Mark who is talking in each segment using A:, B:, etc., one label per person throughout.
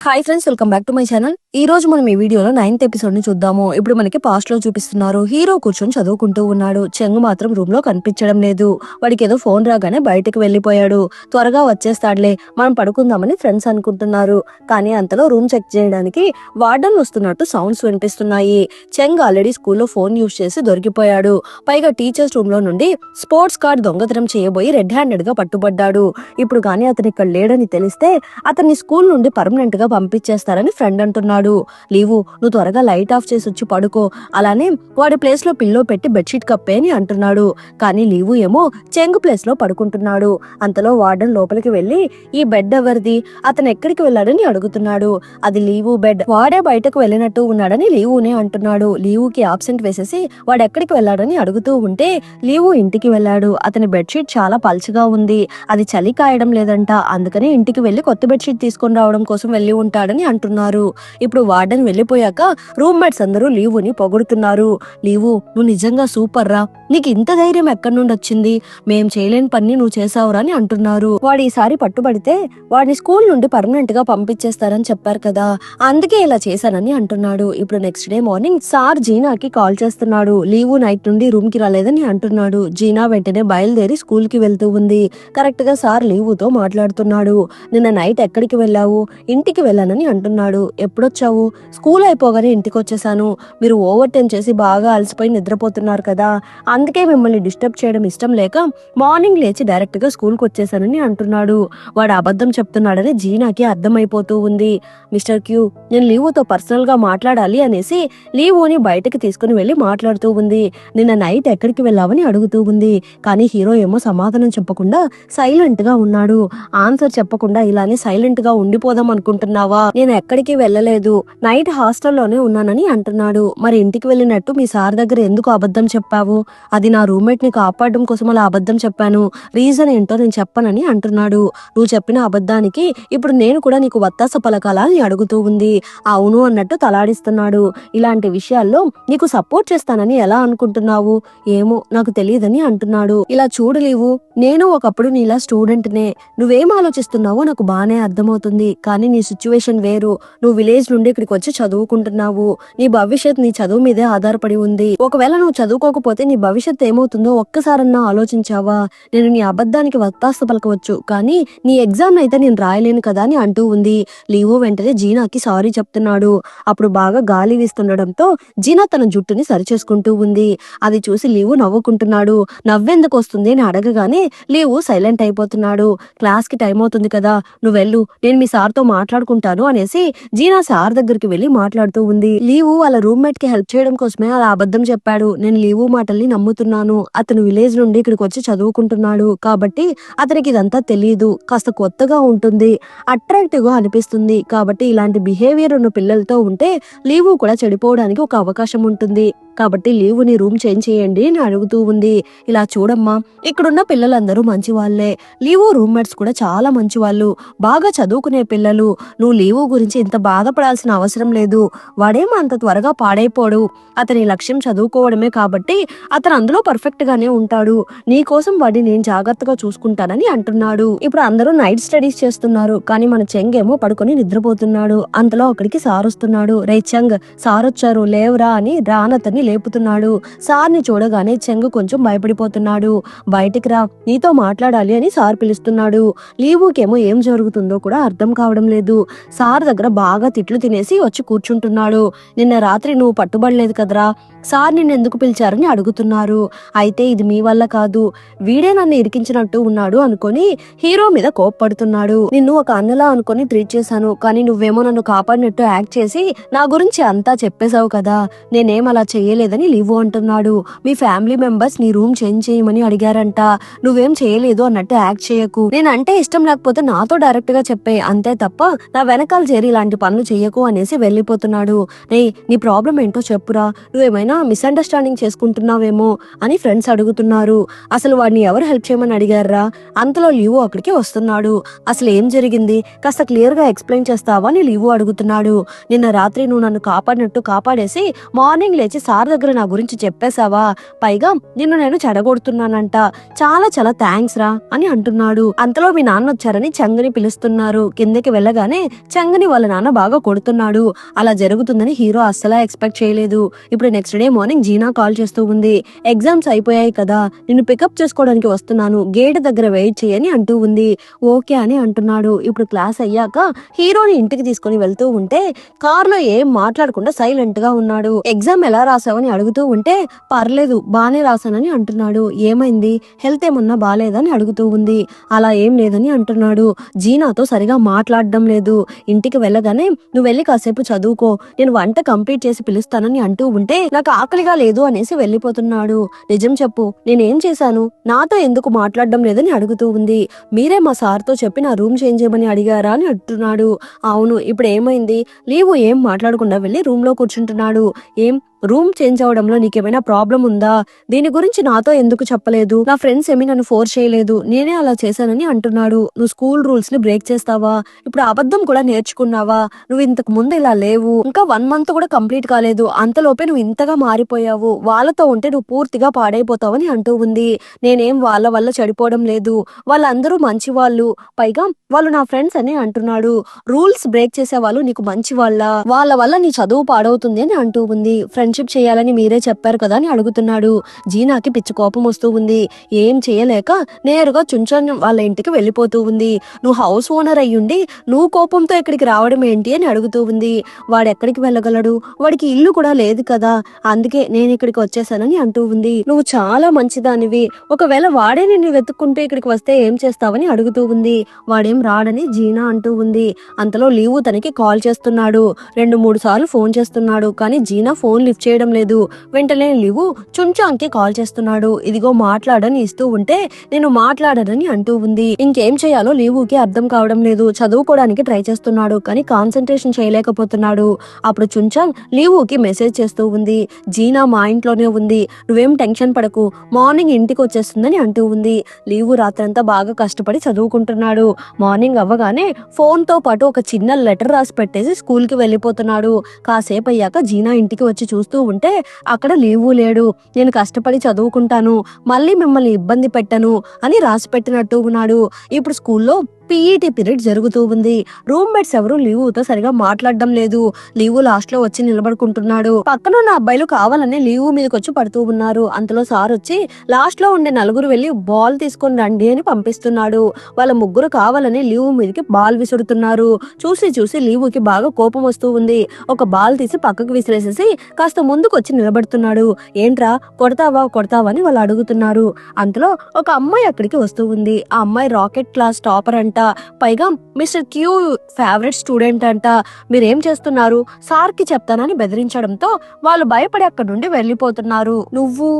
A: Hi friends, welcome back to my channel. ఈ రోజు మనం ఈ వీడియోలో 9th ఎపిసోడ్ ని చూద్దాము. ఇప్పుడు మనకి పాస్ట్ లో చూపిస్తున్నారు. హీరో కూర్చొని చదువుకుంటూ ఉన్నాడు. చెంగు మాత్రం రూమ్ లో కనిపించడం లేదు. వాడికి ఏదో ఫోన్ రాగానే బయటకు వెళ్లిపోయాడు. త్వరగా వచ్చేస్తాడులే, మనం పడుకుందామని ఫ్రెండ్స్ అనుకుంటున్నారు. కానీ అంతలో రూమ్ చెక్ చేయడానికి వార్డెన్ వస్తున్నట్టు సౌండ్స్ వినిపిస్తున్నాయి. చెంగ్ ఆల్రెడీ స్కూల్లో ఫోన్ యూజ్ చేసి దొరికిపోయాడు. పైగా టీచర్స్ రూమ్ లో నుండి స్పోర్ట్స్ కార్డ్ దొంగతనం చేయబోయి రెడ్ హ్యాండెడ్ గా పట్టుబడ్డాడు. ఇప్పుడు కానీ అతను ఇక్కడ లేడని తెలిస్తే అతన్ని స్కూల్ నుండి పర్మనెంట్ గా పంపించేస్తారని ఫ్రెండ్ అంటున్నాడు. లీవు, నువ్వు త్వరగా లైట్ ఆఫ్ చేసి వచ్చి పడుకో, అలానే వాడి ప్లేస్ లో పిల్లో పెట్టి బెడ్షీట్ కప్పే అని అంటున్నాడు. కానీ లీవు ఏమో చెంగు ప్లేస్ లో పడుకుంటున్నాడు. అంతలో వార్డెన్ లోపలికి వెళ్లి ఈ బెడ్ ఎవరిది, అతను ఎక్కడికి వెళ్ళాడని అడుగుతున్నాడు. అది లీవు బెడ్, వాడే బయటకు వెళ్ళినట్టు ఉన్నాడని లీవునే అంటున్నాడు. లీవుకి ఆబ్సెంట్ వేసేసి వాడు ఎక్కడికి వెళ్ళాడని అడుగుతూ ఉంటే లీవు ఇంటికి వెళ్ళాడు. అతని బెడ్షీట్ చాలా పల్చగా ఉంది, అది చలి కాయడం లేదంట, అందుకని ఇంటికి వెళ్లి కొత్త బెడ్షీట్ తీసుకొని రావడం కోసం వెళ్లి ఉంటాడని అంటున్నారు. ఇప్పుడు వార్డెన్ వెళ్లిపోయాక రూమ్మేట్స్ అందరూ లీవుని పొగుడుతున్నారు. లీవు, నువ్వు నిజంగా సూపర్ రా, నీకు ఇంత ధైర్యం ఎక్కడి నుండి వచ్చింది, మేం చేయలేని పని నువ్వు చేసావురా అని అంటున్నారు. వాడు ఈసారి పట్టుబడితే వాడిని స్కూల్ నుండి పర్మనెంట్ గా పంపించేస్తారని చెప్పారు కదా, అందుకే ఇలా చేశానని అంటున్నాడు. ఇప్పుడు నెక్స్ట్ డే మార్నింగ్ సార్ జీనాకి కాల్ చేస్తున్నాడు. లీవు నైట్ నుండి రూమ్ కి రాలేదని అంటున్నాడు. జీనా వెంటనే బయలుదేరి స్కూల్ కి వెళ్తూ ఉంది. కరెక్ట్ గా సార్ లీవుతో మాట్లాడుతున్నాడు. నిన్న నైట్ ఎక్కడికి వెళ్ళావు? ఇంటికి వెళ్ళానని అంటున్నాడు. ఎప్పుడొచ్చావు? స్కూల్ అయిపోగానే ఇంటికి వచ్చేసాను. మీరు ఓవర్ టైం చేసి బాగా అలసిపోయి నిద్రపోతున్నారు కదా, అందుకే మిమ్మల్ని డిస్టర్బ్ చేయడం ఇష్టం లేక మార్నింగ్ లేచి డైరెక్ట్ గా స్కూల్ కి వచ్చేసానని అంటున్నాడు. వాడు అబద్ధం చెప్తున్నాడని జీనాకి అర్థమైపోతూ ఉంది. మిస్టర్ క్యూ, నేను లీవుతో పర్సనల్ గా మాట్లాడాలి అనేసి లీవుని బయటకు తీసుకుని వెళ్లి మాట్లాడుతూ ఉంది. నిన్న నైట్ ఎక్కడికి వెళ్ళావని అడుగుతూ ఉంది. కానీ హీరో ఏమో సమాధానం చెప్పకుండా సైలెంట్ గా ఉన్నాడు. ఆన్సర్ చెప్పకుండా ఇలానే సైలెంట్ గా ఉండిపోదాం అనుకుంటున్నావా? నేను ఎక్కడికి వెళ్ళలేదు, నైట్ హాస్టల్లోనే ఉన్నానని అంటున్నాడు. మరి ఇంటికి వెళ్ళినట్టు మీ సార్ దగ్గర ఎందుకు అబద్ధం చెప్పావు? అది నా రూమ్మేట్ ని కాపాడడం కోసం అలా అబద్ధం చెప్పాను, రీజన్ ఏంటో నేను చెప్పనని అంటున్నాడు. నువ్వు చెప్పిన అబద్ధానికి ఇప్పుడు నేను కూడా నీకు వత్తాస పలకాలా అని అడుగుతూ ఉంది. అవును అన్నట్టు తలాడిస్తున్నాడు. ఇలాంటి విషయాల్లో నీకు సపోర్ట్ చేస్తానని ఎలా అనుకుంటున్నావు? ఏమో నాకు తెలియదని అంటున్నాడు. ఇలా చూడు లీవు, నేను ఒకప్పుడు నీలా స్టూడెంట్నే, నువ్వేం ఆలోచిస్తున్నావో నాకు బానే అర్థమవుతుంది. కానీ నీ సిచ్యువేషన్ వేరు. నువ్వు విలేజ్ నుండి ఇక్కడికి వచ్చి చదువుకుంటున్నావు. నీ భవిష్యత్ నీ చదువు మీదే ఆధారపడి ఉంది. ఒకవేళ నువ్వు చదువుకోకపోతే నీ భవిష్యత్ ఏమవుతుందో ఒక్కసారన్నా ఆలోచించావా? నేను నీ అబద్ధానికి వత్తాస్త పలకవచ్చు, కానీ నీ ఎగ్జామ్ అయితే నేను రాయలేను కదా అని అంటూ ఉంది. లీవు వెంటనే జీనాకి సారీ చెప్తున్నాడు. అప్పుడు బాగా గాలి వీస్తుండడంతో జీనా తన జుట్టుని సరిచేసుకుంటూ ఉంది. అది చూసి లీవు నవ్వుకుంటున్నాడు. నవ్వెందుకు వస్తుంది అని అడగగానే లీవు సైలెంట్ అయిపోతున్నాడు. క్లాస్ కి టైం అవుతుంది కదా, నువ్వు వెళ్ళు, నేను మీ సార్తో మాట్లాడుకుంటాను అనేసి జీనా సార్ దగ్గరికి వెళ్లి మాట్లాడుతూ ఉంది. లీవు వాళ్ళ రూమ్మేట్ కి హెల్ప్ చేయడం కోసమే అలా అబద్ధం చెప్పాడు. నేను లీవు మాటల్ని నమ్ముతున్నాను. అతను విలేజ్ నుండి ఇక్కడికి వచ్చి చదువుకుంటున్నాడు కాబట్టి అతనికి ఇదంతా తెలియదు, కాస్త కొత్తగా ఉంటుంది, అట్రాక్టివ్ గా అనిపిస్తుంది. కాబట్టి ఇలాంటి బిహేవియర్ ఉన్న పిల్లలతో ఉంటే లీవు కూడా చెడిపోవడానికి ఒక అవకాశం ఉంటుంది. కాబట్టి లీవుని రూమ్ చేంజ్ చేయండి అని అడుగుతూ ఉంది. ఇలా చూడమ్మా, ఇక్కడున్న పిల్లలందరూ మంచి వాళ్లే, లీవు రూమ్మేట్స్ కూడా చాలా మంచి వాళ్ళు, బాగా చదువుకునే పిల్లలు. నువ్వు లీవు గురించి ఇంత బాధపడాల్సిన అవసరం లేదు. వాడేమో అంత త్వరగా పాడైపోడు, అతని లక్ష్యం చదువుకోవడమే కాబట్టి అతను అందులో పర్ఫెక్ట్ గానే ఉంటాడు. నీ కోసం వాడిని నేను జాగ్రత్తగా చూసుకుంటానని అంటున్నాడు. ఇప్పుడు అందరూ నైట్ స్టడీస్ చేస్తున్నారు, కానీ మన చెంగ్ ఏమో పడుకొని నిద్రపోతున్నాడు. అంతలో అక్కడికి సార్ వస్తున్నాడు. రే చెంగ్, సార్ వచ్చారు లేవురా అని రానతన్ని లేపుతున్నాడు. సార్ని చూడగానే చెంగ్ కొంచెం భయపడిపోతున్నాడు. బయటికి రా, నీతో మాట్లాడాలి అని సార్ పిలుస్తున్నాడు. లీవుకేమో ఏం జరుగుతుందో కూడా అర్థం కావడం లేదు. సార్ దగ్గర బాగా తిట్లు తినేసి వచ్చి కూర్చుంటున్నాడు. నిన్న రాత్రి నువ్వు పట్టుబడలేదు కదరా, సార్ నిన్ను ఎందుకు పిలిచారని అడుగుతున్నారు. అయితే ఇది మీ వల్ల కాదు, వీడే నన్ను ఇరికించినట్టు ఉన్నాడు అనుకొని హీరో మీద కోప్పడుతున్నాడు. నిన్ను ఒక అన్నలా అనుకొని ట్రీట్ చేశాను, కానీ నువ్వేమో నన్ను కాపాడినట్టు యాక్ట్ చేసి నా గురించి అంతా చెప్పేశావు కదా, నేనేం అలా చేయలేదని లీవు అంటున్నాడు. మీ ఫ్యామిలీ మెంబర్స్ నీ రూమ్ చేంజ్ చేయమని అడిగారంట, నువ్వేం చేయలేదు అన్నట్టు యాక్ట్ చేయకు. నేనంటే ఇష్టం లేకపోతే నాతో డైరెక్ట్ గా చెప్పే, అంతే తప్ప నా వెనకాల చేరి ఇలాంటి పనులు చెయ్యకు అనేసి వెళ్ళిపోతున్నాడు. నీ ప్రాబ్లం ఏంటో చెప్పురా, నువ్వేమైనా మిస్అండర్స్టాండింగ్ చేసుకుంటున్నావేమో అని ఫ్రెండ్స్ అడుగుతున్నారు. అసలు వాడిని ఎవరు హెల్ప్ చేయమని అడిగారా? అంతలో లీవు అక్కడికి వస్తున్నాడు. అసలు ఏం జరిగింది కాస్త క్లియర్ గా ఎక్స్ప్లెయిన్ చేస్తావా అని లీవు అడుగుతున్నాడు. నిన్న రాత్రి నువ్వు నన్ను కాపాడినట్టు కాపాడేసి మార్నింగ్ లేచి సార్ సార్ దగ్గర నా గురించి చెప్పేశావా, పైగా నిన్ను నేను చెడగొడుతున్నానంట, చాలా చాలా థ్యాంక్స్ రా అని అంటున్నాడు. అంతలో మీ నాన్న వచ్చారని చంగని పిలుస్తున్నారు. కిందకి వెళ్ళగానే చంగని వాళ్ళ నాన్న బాగా కొడుతున్నాడు. అలా జరుగుతుందని హీరో అస్సలా ఎక్స్పెక్ట్ చేయలేదు. ఇప్పుడు నెక్స్ట్ డే మార్నింగ్ జీనా కాల్ చేస్తూ ఉంది. ఎగ్జామ్స్ అయిపోయాయి కదా, నిన్ను పికప్ చేసుకోవడానికి వస్తున్నాను, గేట్ దగ్గర వెయిట్ చేయని అంటూ ఉంది. ఓకే అని అంటున్నాడు. ఇప్పుడు క్లాస్ అయ్యాక హీరోని ఇంటికి తీసుకుని వెళ్తూ ఉంటే కారులో ఏం మాట్లాడకుండా సైలెంట్ గా ఉన్నాడు. ఎగ్జామ్ ఎలా రాసావని అడుగుతూ ఉంటే పర్లేదు బానే రాసానని అంటున్నాడు. ఏమైంది, హెల్త్ ఏమన్నా బాలేదని అడుగుతూ ఉంది. అలా ఏం లేదని అంటున్నాడు. జీనాతో సరిగా మాట్లాడడం లేదు. ఇంటికి వెళ్ళగానే నువ్వు వెళ్ళి కాసేపు చదువుకో, నేను వంట కంప్లీట్ చేసి పిలుస్తానని అంటూ ఉంటే నాకు ఆకలిగా లేదు అనేసి వెళ్ళిపోతున్నాడు. నిజం చెప్పు, నేనేం చేశాను, నాతో ఎందుకు మాట్లాడడం లేదని అడుగుతూ ఉంది. మీరే మా సార్తో చెప్పి నా రూమ్ చేంజ్ చేయమని అడిగారా అని అంటున్నాడు. అవును, ఇప్పుడు ఏమైంది, లీవు ఏం మాట్లాడకుండా వెళ్ళి రూమ్ లో కూర్చుంటున్నాడు. ఏం రూమ్ చేంజ్ అవడంలో నీకేమైనా ప్రాబ్లం ఉందా, దీని గురించి నాతో ఎందుకు చెప్పలేదు, నా ఫ్రెండ్స్ ఏమీ నన్ను ఫోర్స్ చేయలేదు, నేనే అలా చేశానని అంటున్నాడు. నువ్వు స్కూల్ రూల్స్ ని బ్రేక్ చేస్తావా, ఇప్పుడు అబద్ధం కూడా నేర్చుకున్నావా, నువ్వు ఇంతకు ముందు ఇలా లేవు, ఇంకా 1 month కూడా కంప్లీట్ కాలేదు, అంతలోపే నువ్వు ఇంతగా మారిపోయావు, వాళ్ళతో ఉంటే నువ్వు పూర్తిగా పాడైపోతావని అంటూ ఉంది. నేనేం వాళ్ళ వల్ల చెడిపోవడం లేదు, వాళ్ళందరూ మంచి వాళ్ళు, పైగా వాళ్ళు నా ఫ్రెండ్స్ అని అంటున్నాడు. రూల్స్ బ్రేక్ చేసే వాళ్ళు నీకు మంచి వాళ్ళ వల్ల నీ చదువు పాడవుతుంది అని అంటూ ఉంది. ఫ్రెండ్షిప్ చేయాలని మీరే చెప్పారు కదా అని అడుగుతున్నాడు. జీనాకి పిచ్చి కోపం వస్తూ ఉంది. ఏం చేయలేక నేరుగా చుంచన్ వాళ్ళ ఇంటికి వెళ్ళిపోతూ ఉంది. నువ్వు హౌస్ ఓనర్ అయ్యుండి నువ్వు కోపంతో ఇక్కడికి రావడం ఏంటి అని అడుగుతూ ఉంది. వాడు ఎక్కడికి వెళ్ళగలడు, వాడికి ఇల్లు కూడా లేదు కదా, అందుకే నేను ఇక్కడికి వచ్చేసానని అంటూ ఉంది. నువ్వు చాలా మంచిదానివి, ఒకవేళ వాడే నిన్ను వెతుక్కుంటూ ఇక్కడికి వస్తే ఏం చేస్తావని అడుగుతూ ఉంది. వాడేం రాడని జీనా అంటూ ఉంది. అంతలో లీవు తనకి కాల్ చేస్తున్నాడు. 2-3 సార్లు ఫోన్ చేస్తున్నాడు, కానీ జీనా ఫోన్ లిఫ్ట్ చేయడం లేదు. వెంటనే లీవు చుంచాంగ్ కి కాల్ చేస్తున్నాడు. ఇదిగో మాట్లాడని ఇస్తూ ఉంటే నేను మాట్లాడనని అంటూ ఉంది. ఇంకేం చేయాలో లీవుకి అర్థం కావడం లేదు. చదువుకోవడానికి ట్రై చేస్తున్నాడు, కానీ కాన్సన్ట్రేషన్ చేయలేకపోతున్నాడు. అప్పుడు చుంచాంగ్ లీవుకి మెసేజ్ చేస్తూ ఉంది. జీనా మా ఇంట్లోనే ఉంది, నువ్వేం టెన్షన్ పడకు, మార్నింగ్ ఇంటికి వచ్చేస్తుందని అంటూ ఉంది. లీవు రాత్రంతా బాగా కష్టపడి చదువుకుంటున్నాడు. మార్నింగ్ అవ్వగానే ఫోన్ తో పాటు ఒక చిన్న లెటర్ రాసి పెట్టేసి స్కూల్ కి వెళ్ళిపోతున్నాడు. కాసేపు అయ్యాక జీనా ఇంటికి వచ్చి చూస్తూ ఉంటే అక్కడ లీవు లేడు. నేను కష్టపడి చదువుకుంటాను, మళ్ళీ మిమ్మల్ని ఇబ్బంది పెట్టను అని రాసి పెట్టినట్టు ఉన్నాడు. ఇప్పుడు స్కూల్లో పీఈటీ పీరియడ్ జరుగుతూ ఉంది. రూమ్ మేట్స్ ఎవరు లీవుతో సరిగా మాట్లాడడం లేదు. లీవు లాస్ట్ లో వచ్చి నిలబడుకుంటున్నాడు. పక్కన ఉన్న అబ్బాయిలు కావాలనే లీవు మీదకి వచ్చి పడుతూ ఉన్నారు. అంతలో సార్ వచ్చి లాస్ట్ లో ఉండే 4 వెళ్ళి బాల్ తీసుకొని రండి అని పంపిస్తున్నాడు. వాళ్ళ 3 కావాలని లీవు మీదకి బాల్ విసురుతున్నారు. చూసి లీవుకి బాగా కోపం వస్తూ ఉంది. ఒక బాల్ తీసి పక్కకు విసిరేసేసి కాస్త ముందుకు వచ్చి నిలబడుతున్నాడు. ఏంట్రా కొడతావా అని వాళ్ళు అడుగుతున్నారు. అంతలో ఒక అమ్మాయి అక్కడికి వస్తూ ఉంది. ఆ అమ్మాయి రాకెట్ క్లాస్ టాపర్ అంట, పైగా మిస్టర్ క్యూ ఫేవరెట్ స్టూడెంట్ అంట. మీరేం చేస్తున్నారు, సార్ కి చెప్తానని బెదిరించడంతో వాళ్ళు భయపడి అక్కడి నుండి వెళ్ళిపోతున్నారు. నువ్వు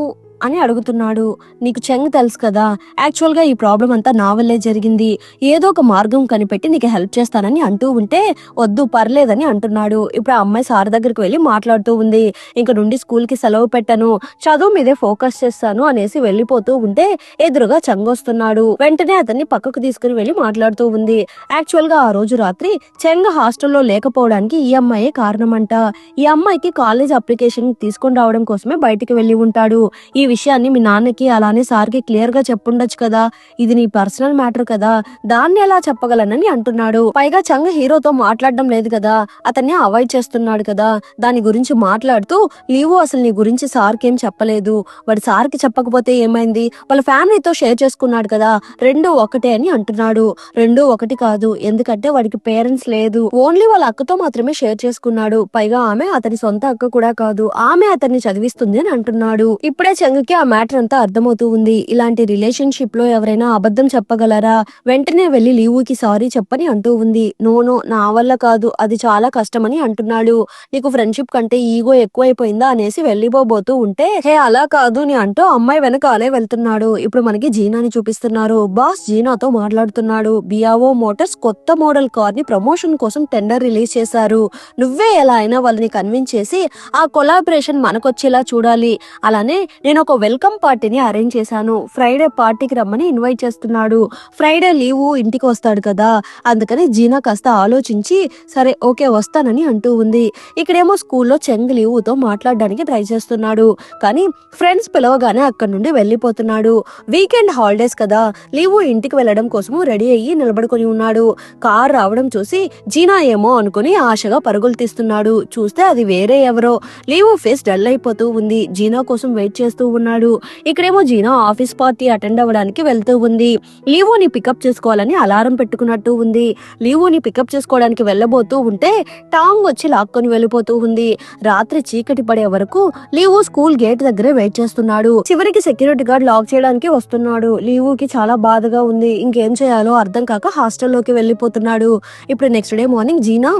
A: అని అడుగుతున్నాడు. నీకు చెంగ్ తెలుసు కదా, యాక్చువల్ గా ఈ ప్రాబ్లం అంతా నా వల్లే జరిగింది, ఏదో ఒక మార్గం కనిపెట్టి నీకు హెల్ప్ చేస్తానని అంటూ ఉంటే వద్దు పర్లేదని అంటున్నాడు. ఇప్పుడు ఆ అమ్మాయి సార్ దగ్గరికి వెళ్ళి మాట్లాడుతూ ఉంది. ఇంక నుండి స్కూల్ కి సెలవు పెట్టను, చదువు మీదే ఫోకస్ చేస్తాను అనేసి వెళ్ళిపోతూ ఉంటే ఎదురుగా చెంగ్ వస్తున్నాడు. వెంటనే అతన్ని పక్కకు తీసుకుని వెళ్ళి మాట్లాడుతూ ఉంది. యాక్చువల్ గా ఆ రోజు రాత్రి చెంగ్ హాస్టల్లో లేకపోవడానికి ఈ అమ్మాయే కారణమంట. ఈ అమ్మాయికి కాలేజ్ అప్లికేషన్ తీసుకొని రావడం కోసమే బయటికి వెళ్ళి ఉంటాడు. ఈ విషయాన్ని మీ నాన్నకి అలానే సార్కి క్లియర్ గా చెప్పుండొచ్చు కదా, ఇది నీ పర్సనల్ మ్యాటర్ కదా, దాన్ని ఎలా చెప్పగలనని అంటున్నాడు. పైగా చంగ్ హీరోతో మాట్లాడడం లేదు కదా, అతన్ని అవాయిడ్ చేస్తున్నాడు కదా, దాని గురించి మాట్లాడుతూ లీవు అసలు నీ గురించి సార్కి ఏం చెప్పలేదు, వాడు సార్కి చెప్పకపోతే ఏమైంది, వాళ్ళ ఫ్యామిలీతో షేర్ చేసుకున్నాడు కదా, 2 ఒకటే అని అంటున్నాడు. 2 ఒకటి కాదు, ఎందుకంటే వాడికి పేరెంట్స్ లేదు, ఓన్లీ వాళ్ళ అక్కతో మాత్రమే షేర్ చేసుకున్నాడు, పైగా ఆమె అతని సొంత అక్క కూడా కాదు, ఆమె అతన్ని చదివిస్తుంది అని అంటున్నాడు. ఇప్పుడే చంగ్ కి ఆ మ్యాటర్ అంతా అర్థమవుతూ ఉంది. ఇలాంటి రిలేషన్షిప్ లో ఎవరైనా అబద్ధం చెప్పగలరా, వెంటనే వెళ్లి లీవుకి సారీ చెప్పని అంటూ ఉంది. నో నా వల్ల కాదు, అది చాలా కష్టమని అంటున్నాడు. నీకు ఫ్రెండ్షిప్ కంటే ఈగో ఎక్కువైపోయిందా అనేసి వెళ్ళిపోబోతూ ఉంటే హే అలా కాదు అని అంటూ అమ్మాయి వెనకాలే వెళ్తున్నాడు. ఇప్పుడు మనకి జీనాని చూపిస్తున్నారు. బాస్ జీనాతో మాట్లాడుతున్నాడు. బియావో మోటార్స్ కొత్త మోడల్ కార్ ని ప్రమోషన్ కోసం టెండర్ రిలీజ్ చేశారు, నువ్వే ఎలా అయినా వాళ్ళని కన్విన్స్ చేసి ఆ కొలాబరేషన్ మనకొచ్చేలా చూడాలి, అలానే నేను ఒక వెల్కమ్ పార్టీని అరేంజ్ చేశాను, ఫ్రైడే పార్టీకి రమ్మని ఇన్వైట్ చేస్తున్నాడు. ఫ్రైడే లీవ్ ఇంటికి వస్తాడు కదా, అందుకని జీనా కాస్త ఆలోచించి సరే ఓకే వస్తానని అంటూ ఉంది. ఇక్కడేమో స్కూల్లో చెంగ్ లీవుతో మాట్లాడడానికి ట్రై చేస్తున్నాడు, కానీ ఫ్రెండ్స్ పిలవగానే అక్కడి నుండి వెళ్ళిపోతున్నాడు. వీకెండ్ హాలిడేస్ కదా, లీవ్ ఇంటికి వెళ్ళడం కోసము రెడీ అయ్యి నిలబడుకొని ఉన్నాడు. కార్ రావడం చూసి జీనా ఏమో అనుకుని ఆశగా పరుగులు తీస్తున్నాడు. చూస్తే అది వేరే ఎవరో. లీవ్ ఫేస్ డల్ అయిపోతూ ఉంది. జీనా కోసం వెయిట్ చేస్తూ ఉన్నాడు. ఇక్కడేమో జీనా ఆఫీస్ పార్టీ అటెండ్ అవ్వడానికి వెళ్తూ ఉంది. లీవోని పికప్ చేసుకోవాలని అలారం పెట్టుకున్నట్టు ఉంది. లీవోని పికప్ చేసుకోవడానికి వెళ్ళబోతూ ఉంటే టాంగ్ వచ్చి లాక్కొని వెళ్ళిపోతూ ఉంది. రాత్రి చీకటి పడే వరకు లీవో స్కూల్ గేట్ దగ్గరే వెయిట్ చేస్తున్నాడు. చివరికి సెక్యూరిటీ గార్డ్ లాక్ చేయడానికి వస్తున్నాడు. లీవోకి చాలా బాధగా ఉంది. ఇంకేం చేయాలో అర్థం కాక హాస్టల్లోకి వెళ్ళిపోతున్నాడు. ఇప్పుడు నెక్స్ట్ డే మార్నింగ్ జీనా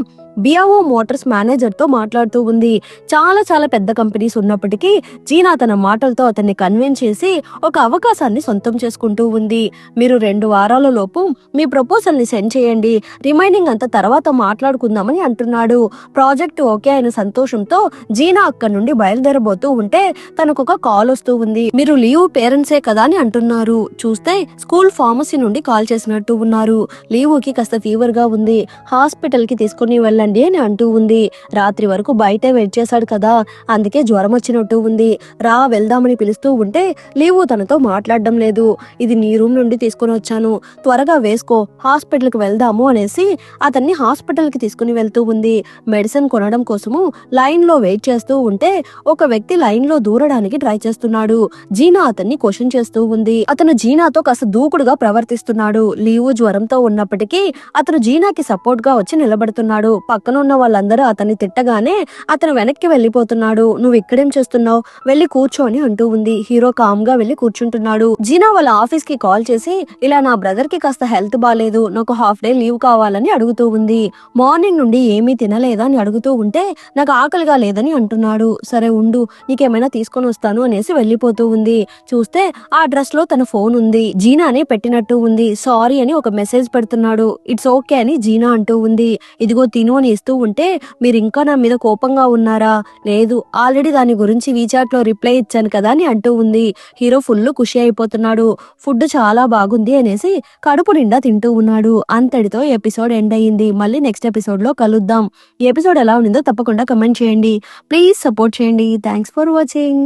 A: బియావో మోటార్స్ మేనేజర్ తో మాట్లాడుతూ ఉంది. చాలా చాలా పెద్ద కంపెనీస్ ఉన్నప్పటికీ జీనా తన మాటలతో అతన్ని కన్విన్స్ చేసి ఒక అవకాశాన్ని సొంతం చేసుకుంటూ ఉంది. మీరు 2 వారాల లోపు మీ ప్రపోజల్ ని సెండ్ చేయండి, రిమైనింగ్ అంతా తర్వాత మాట్లాడుకుందామని అంటున్నాడు. ప్రాజెక్ట్ ఓకే అయిన సంతోషంతో జీనా అక్కడి నుండి బయలుదేరబోతూ ఉంటే తనకు ఒక కాల్ వస్తూ ఉంది. మీరు లీవ్ పేరెంట్సే కదా అని అంటున్నారు. చూస్తే స్కూల్ ఫార్మసీ నుండి కాల్ చేసినట్టు ఉన్నారు. లీవ్ కి కాస్త ఫీవర్ గా ఉంది, హాస్పిటల్ కి తీసుకుని వెళ్ళండి అని అంటూ ఉంది. రాత్రి వరకు బయటే వెయిట్ చేశాడు కదా, అందుకే జ్వరం వచ్చినట్టు ఉంది. రా వెళ్దామని పిలుస్తూ ఉంటే లీవు తనతో మాట్లాడడం లేదు. ఇది నీ రూమ్ నుండి తీసుకుని వచ్చాను, త్వరగా వేసుకో, హాస్పిటల్ కి వెళ్దాము అనేసి అతన్ని హాస్పిటల్ కి తీసుకుని వెళ్తూ ఉంది. మెడిసిన్ కొనడం కోసము లైన్ లో వెయిట్ చేస్తూ ఉంటే ఒక వ్యక్తి లైన్ లో దూరడానికి ట్రై చేస్తున్నాడు. జీనా అతన్ని క్వశ్చన్ చేస్తూ ఉంది. అతను జీనాతో కాస్త దూకుడుగా ప్రవర్తిస్తున్నాడు. లీవు జ్వరంతో ఉన్నప్పటికీ అతను జీనాకి సపోర్ట్ గా వచ్చి నిలబడుతున్నాడు. పక్కన ఉన్న వాళ్ళందరూ అతన్ని తిట్టగానే అతను వెనక్కి వెళ్ళిపోతున్నాడు. నువ్వు ఇక్కడేం చేస్తున్నావు, వెళ్ళి కూర్చో అని అంటూ ఉంది. హీరో కామ్ గా వెళ్ళి కూర్చుంటున్నాడు. జీనా వాళ్ళ ఆఫీస్ కి కాల్ చేసి ఇలా నా బ్రదర్ కి కాస్త హెల్త్ బాలేదు, నాకు హాఫ్ డే లీవ్ కావాలని అడుగుతూ ఉంది. మార్నింగ్ నుండి ఏమీ తినలేదా అని అడుగుతూ ఉంటే నాకు ఆకలిగా లేదని అంటున్నాడు. సరే ఉండు, నీకేమైనా తీసుకొని వస్తాను అనేసి వెళ్ళిపోతూ ఉంది. చూస్తే ఆ డ్రెస్ లో తన ఫోన్ ఉంది. జీనానే పెట్టినట్టు ఉంది. సారీ అని ఒక మెసేజ్ పెడుతున్నాడు. ఇట్స్ ఓకే అని జీనా అంటూ ఉంది. ఇదిగో తిను అని ఇస్తూ ఉంటే మీరు ఇంకా నా మీద కోపంగా ఉన్నారా, లేదు ఆల్రెడీ దాని గురించి వీచాట్ లో రిప్లై ఇచ్చాను కదా అని అంటూ ఉంది. హీరో ఫుల్ ఖుషి అయిపోతున్నాడు. ఫుడ్ చాలా బాగుంది అనేసి కడుపు నిండా తింటూ ఉన్నాడు. అంతటితో ఎపిసోడ్ ఎండ్ అయ్యింది. మళ్ళీ నెక్స్ట్ ఎపిసోడ్ లో కలుద్దాం. ఈ ఎపిసోడ్ ఎలా ఉందో తప్పకుండా కమెంట్ చేయండి. ప్లీజ్ సపోర్ట్ చేయండి. Thanks for watching.